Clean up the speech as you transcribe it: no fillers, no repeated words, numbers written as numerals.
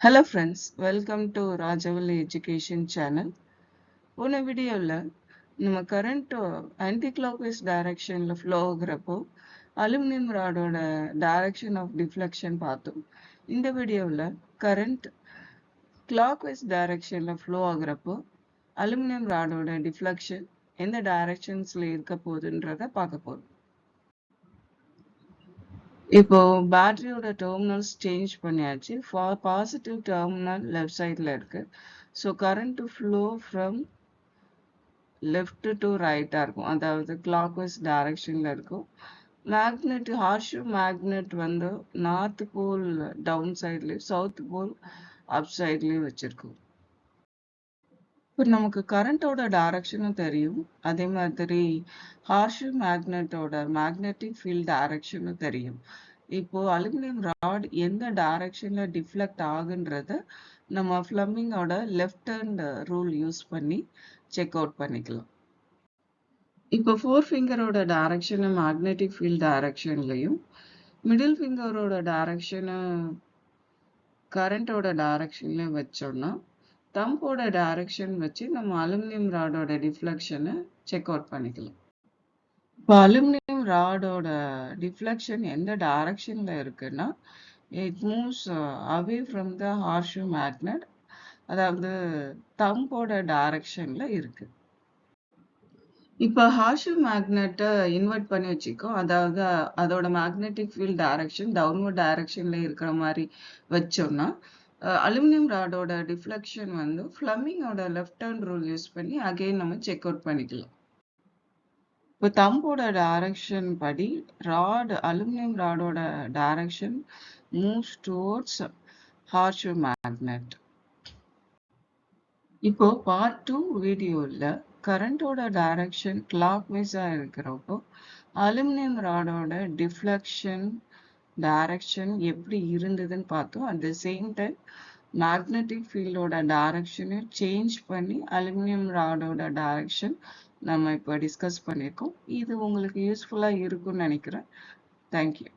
Hello friends, welcome to Rajavali Education channel. போன வீடியோல நம்ம current anti-clockwise directionல flow ஆகுறப்போ aluminum rodோட direction of deflection பார்த்தோம். இந்த வீடியோல current clockwise directionல flow ஆகுறப்போ aluminum rodோட deflection எந்த directionsல இருக்க போகுதுன்றத பார்க்க போறோம். இப்போ பேட்டரியோட டெர்மினல்ஸ் சேஞ்ச் பண்ணியாச்சு. பாசிட்டிவ் டெர்மினல் லெஃப்ட் சைடில் இருக்கு. So current flow from left to ரைட்டாக இருக்கும், அதாவது கிளாக்வைஸ் டைரக்ஷனில் இருக்கும். மேக்னெட் ஹார்ஷ் மேக்னெட் வந்து நார்த் போல் டவுன் சைட்லேயும் சவுத் போல் அப் சைட்லேயும் வச்சுருக்கோம். இப்போ நமக்கு கரண்டோட டைரக்ஷனும் தெரியும், அதே மாதிரி ஹார்ஷ் மேக்னெட்டோட மேக்னெட்டிக் ஃபீல்ட் டைரக்ஷனும் தெரியும். இப்போ அலுமினியம் ராட் எந்த டைரக்ஷன்ல டிஃப்ளெக்ட் ஆகுன்றத நம்ம ஃப்ளமிங்கோட லெஃப்ட் ஹேண்ட் ரூல் யூஸ் பண்ணி செக் அவுட் பண்ணிக்கலாம். இப்போ 4 ஃபிங்கரோட டைரக்ஷனை மேக்னெட்டிக் ஃபீல்ட் டைரக்ஷன்லையும் மிடில் ஃபிங்கரோட டைரக்ஷனை கரண்டோட டைரக்ஷன்லையும் வச்சோம்னா தம்போட டைரக்ஷன் வச்சு நம்ம அலுமினியம் ராடோட டிஃப்ளெக்ஷனை செக் அவுட் பண்ணிக்கலாம். இப்போ அலுமினியம் ராடோட டிஃப்ளெக்ஷன் எந்த டைரக்ஷன்ல இருக்குன்னா it moves away from the harsh magnet, அதாவது தம்போட டைரக்ஷன்ல இருக்கு. இப்போ ஹார்ஷ் மேக்னெட்டை இன்வெர்ட் பண்ணி வச்சுக்கோ, அதாவது அதோட மேக்னெட்டிக் ஃபீல்ட் டைரக்ஷன் டவுன்வர்ட் டைரக்ஷன்ல இருக்கிற மாதிரி வச்சோம்னா அலுமினியம் ராடோட டிஃப்ளெக்ஷன் வந்து ஃப்ளமிங்கோட லெஃப்ட் ஹேண்ட் ரூல் யூஸ் பண்ணி அகைன் நம்ம செக் அவுட் பண்ணிக்கலாம். இப்போ தம்போட டைரக்ஷன் படி அலுமினியம் ராடோட direction moves towards horseshoe magnet. இப்போ பார்ட் 2 வீடியோவில் கரண்டோட டைரக்ஷன் கிளாக் வைஸாக இருக்கிறப்போ அலுமினியம் ராடோட டிஃப்ளெக்ஷன் டைரக்ஷன் எப்படி இருந்ததுன்னு பார்த்தோம். At the same time magnetic ஃபீல்டோட டைரக்ஷனையும் சேஞ்ச் பண்ணி அலுமினியம் ராடோட டைரக்ஷன் நம்ம இப்போ டிஸ்கஸ் பண்ணியிருக்கோம். இது உங்களுக்கு யூஸ்ஃபுல்லாக இருக்கும்னு நினைக்கிறேன். தேங்க்யூ.